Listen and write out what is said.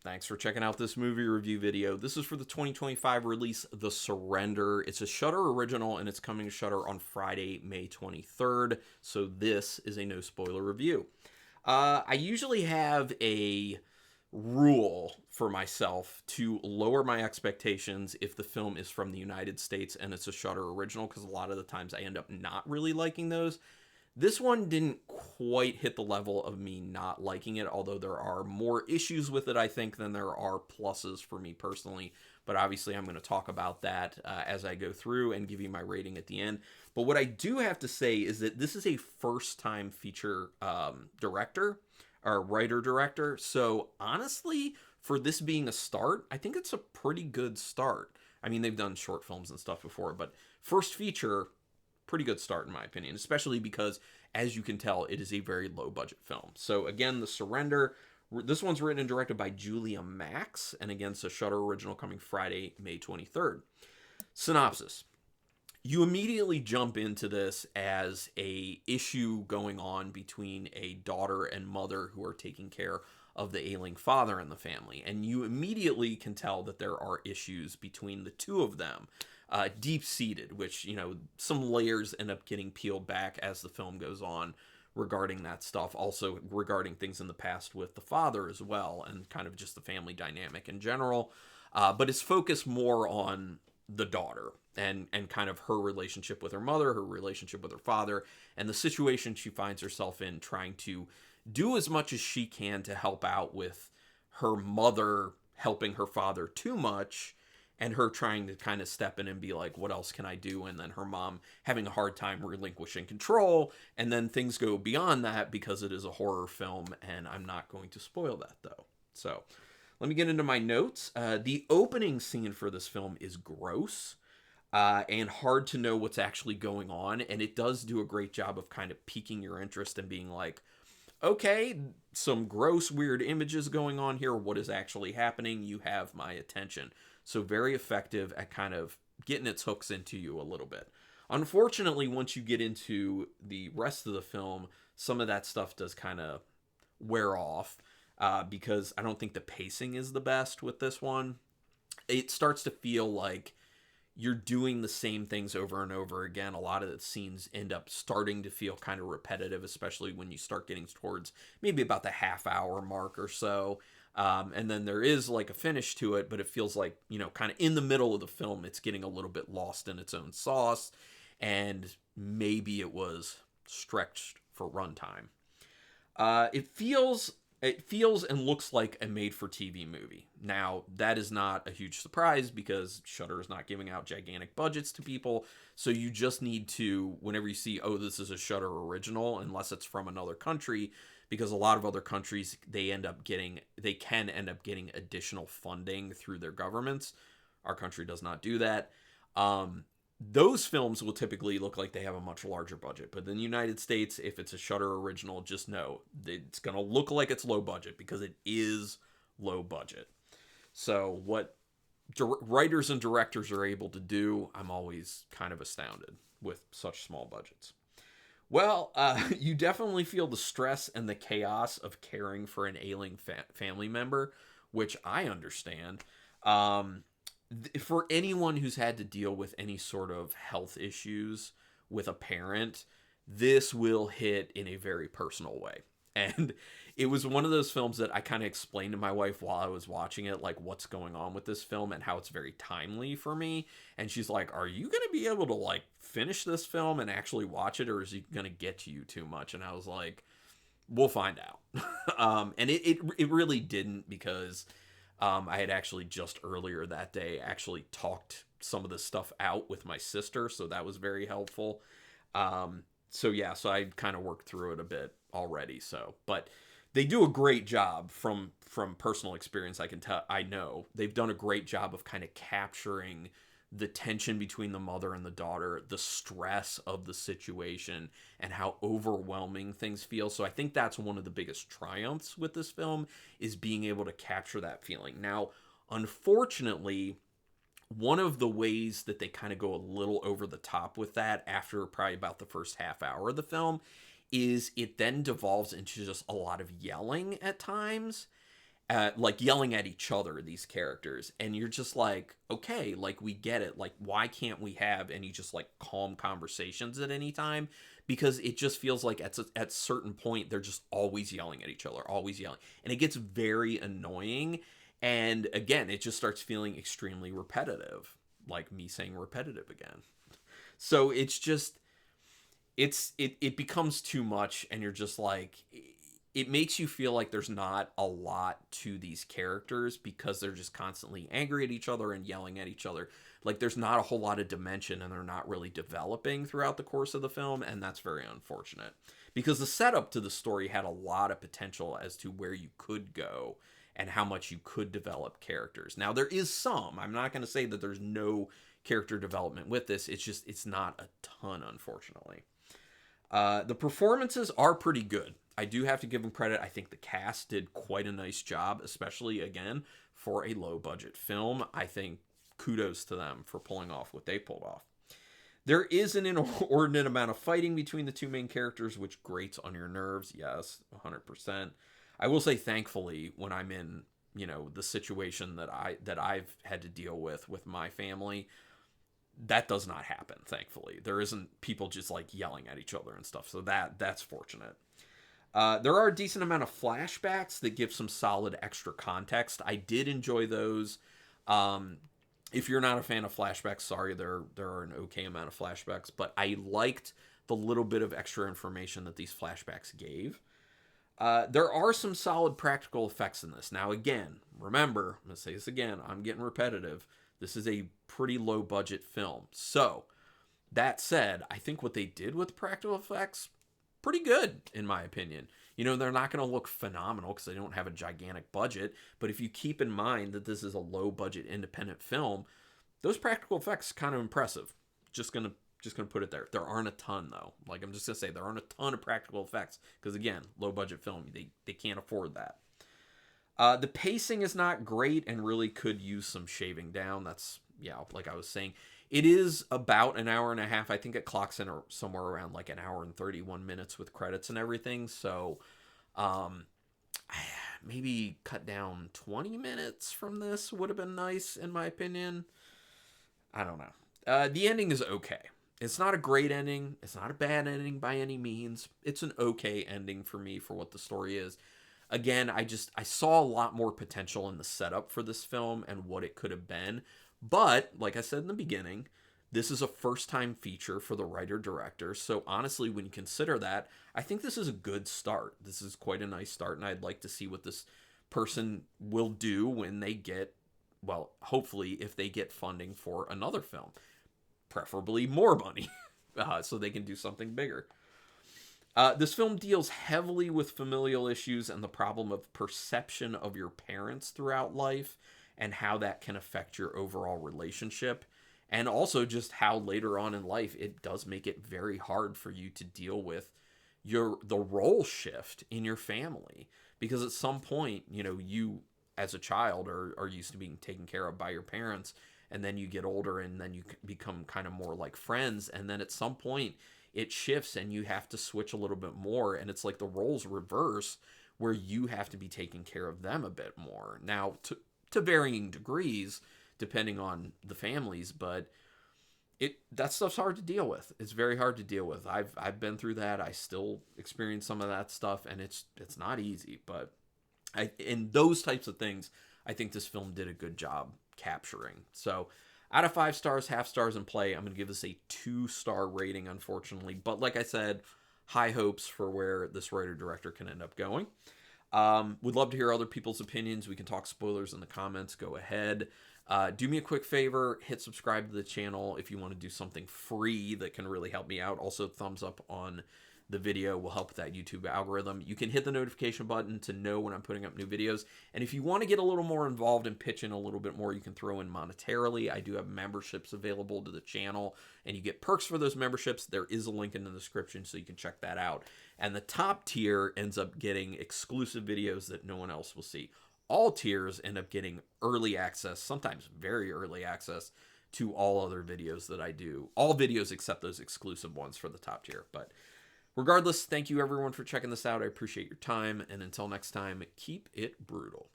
Thanks for checking out this movie review video. This is for the 2025 release, The Surrender. It's a Shudder original, and it's coming to Shudder on Friday, May 23rd. So this is a no spoiler review. I usually have a rule for myself to lower my expectations if the film is from the United States and it's a Shudder original, because a lot of the times I end up not really liking those. This one didn't quite hit the level of me not liking it, although there are more issues with it, I think, than there are pluses for me personally. But obviously, I'm going to talk about that as I go through and give you my rating at the end. But what I do have to say is that this is a first-time feature director, or writer-director. So honestly, for this being a start, I think it's a pretty good start. I mean, they've done short films and stuff before, but first feature, pretty good start in my opinion, especially because, as you can tell, it is a very low budget film. So again, The Surrender, this one's written and directed by Julia Max, and again, it's a Shudder original coming Friday, May 23rd. Synopsis. You immediately jump into this as a issue going on between a daughter and mother who are taking care of the ailing father in the family, and you immediately can tell that there are issues between the two of them. Deep-seated, which, you know, some layers end up getting peeled back as the film goes on regarding that stuff. Also regarding things in the past with the father as well, and kind of just the family dynamic in general. But it's focused more on the daughter and kind of her relationship with her mother, her relationship with her father, and the situation she finds herself in, trying to do as much as she can to help out with her mother helping her father too much, and her trying to kind of step in and be like, what else can I do? And then her mom having a hard time relinquishing control. And then things go beyond that because it is a horror film, and I'm not going to spoil that though. So let me get into my notes. The opening scene for this film is gross and hard to know what's actually going on. And it does do a great job of kind of piquing your interest and being like, okay, some gross, weird images going on here. What is actually happening? You have my attention. So very effective at kind of getting its hooks into you a little bit. Unfortunately, once you get into the rest of the film, some of that stuff does kind of wear off because I don't think the pacing is the best with this one. It starts to feel like you're doing the same things over and over again. A lot of the scenes end up starting to feel kind of repetitive, especially when you start getting towards maybe about the half-hour mark or so. And then there is like a finish to it, but it feels like, you know, kind of in the middle of the film, it's getting a little bit lost in its own sauce, and maybe it was stretched for runtime. It feels and looks like a made-for-TV movie. Now, that is not a huge surprise because Shudder is not giving out gigantic budgets to people, so you just need to, whenever you see, oh, this is a Shudder original, unless it's from another country, because a lot of other countries, they can end up getting additional funding through their governments. Our country does not do that. Those films will typically look like they have a much larger budget. But in the United States, if it's a Shudder original, just know it's going to look like it's low budget because it is low budget. So what writers and directors are able to do, I'm always kind of astounded with such small budgets. Well, you definitely feel the stress and the chaos of caring for an ailing family member, which I understand. For anyone who's had to deal with any sort of health issues with a parent, this will hit in a very personal way. And it was one of those films that I kind of explained to my wife while I was watching it, like what's going on with this film and how it's very timely for me. And she's like, are you going to be able to like finish this film and actually watch it, or is it going to get to you too much? And I was like, we'll find out. And it really didn't, because I had actually just earlier that day actually talked some of this stuff out with my sister, so that was very helpful. So I kind of worked through it a bit already. But they do a great job from personal experience. I know they've done a great job of kind of capturing the tension between the mother and the daughter, the stress of the situation, and how overwhelming things feel. So I think that's one of the biggest triumphs with this film, is being able to capture that feeling. Now, unfortunately, one of the ways that they kind of go a little over the top with that after probably about the first half hour of the film is it then devolves into just a lot of yelling at times. like yelling at each other, these characters, and you're just like, okay, like we get it, like why can't we have any just like calm conversations at any time? Because it just feels like at certain point they're just always yelling at each other, always yelling, and it gets very annoying. And again, it just starts feeling extremely repetitive, like me saying repetitive again. So it's just it becomes too much, and you're just like, it makes you feel like there's not a lot to these characters because they're just constantly angry at each other and yelling at each other. Like there's not a whole lot of dimension, and they're not really developing throughout the course of the film, and that's very unfortunate because the setup to the story had a lot of potential as to where you could go and how much you could develop characters. Now there is some. I'm not going to say that there's no character development with this. It's just it's not a ton, unfortunately. The performances are pretty good. I do have to give them credit. I think the cast did quite a nice job, especially, again, for a low-budget film. I think kudos to them for pulling off what they pulled off. There is an inordinate amount of fighting between the two main characters, which grates on your nerves. Yes, 100%. I will say, thankfully, when I'm in, the situation that I've had to deal with my family, that does not happen, thankfully. There isn't people just like yelling at each other and stuff, so that's fortunate. There are a decent amount of flashbacks that give some solid extra context. I did enjoy those. If you're not a fan of flashbacks, sorry, there are an okay amount of flashbacks, but I liked the little bit of extra information that these flashbacks gave. There are some solid practical effects in this. Now, again, remember, I'm going to say this again, I'm getting repetitive. This is a pretty low budget film. So, that said, I think what they did with practical effects, pretty good, in my opinion. They're not going to look phenomenal because they don't have a gigantic budget. But if you keep in mind that this is a low budget independent film, those practical effects kind of impressive. Just gonna put it there. There aren't a ton though. Like I'm just gonna say there aren't a ton of practical effects because again, low budget film. They can't afford that. The pacing is not great and really could use some shaving down. That's, like I was saying. It is about an hour and a half. I think it clocks in somewhere around like an hour and 31 minutes with credits and everything. So maybe cut down 20 minutes from this would have been nice, in my opinion. I don't know. The ending is okay. It's not a great ending. It's not a bad ending by any means. It's an okay ending for me for what the story is. Again, I saw a lot more potential in the setup for this film and what it could have been. But, like I said in the beginning, this is a first-time feature for the writer-director. So, honestly, when you consider that, I think this is a good start. This is quite a nice start, and I'd like to see what this person will do when they get, well, hopefully, if they get funding for another film. Preferably more money, so they can do something bigger. This film deals heavily with familial issues and the problem of perception of your parents throughout life and how that can affect your overall relationship. And also just how later on in life it does make it very hard for you to deal with the role shift in your family. Because at some point, you as a child are used to being taken care of by your parents, and then you get older and then you become kind of more like friends. And then at some point it shifts and you have to switch a little bit more, and it's like the roles reverse where you have to be taking care of them a bit more. Now, to varying degrees, depending on the families, but that stuff's hard to deal with. It's very hard to deal with. I've been through that. I still experience some of that stuff, and it's not easy. But in those types of things, I think this film did a good job capturing. So, out of 5 stars, half stars in play, I'm going to give this a 2-star rating, unfortunately. But like I said, high hopes for where this writer-director can end up going. Would love to hear other people's opinions. We can talk spoilers in the comments. Go ahead. Do me a quick favor. Hit subscribe to the channel if you want to do something free that can really help me out. Also, thumbs up on the video will help with that YouTube algorithm. You can hit the notification button to know when I'm putting up new videos. And if you want to get a little more involved and pitch in a little bit more, you can throw in monetarily. I do have memberships available to the channel, and you get perks for those memberships. There is a link in the description, so you can check that out. And the top tier ends up getting exclusive videos that no one else will see. All tiers end up getting early access, sometimes very early access, to all other videos that I do. All videos except those exclusive ones for the top tier. But regardless, thank you everyone for checking this out. I appreciate your time. And until next time, keep it brutal.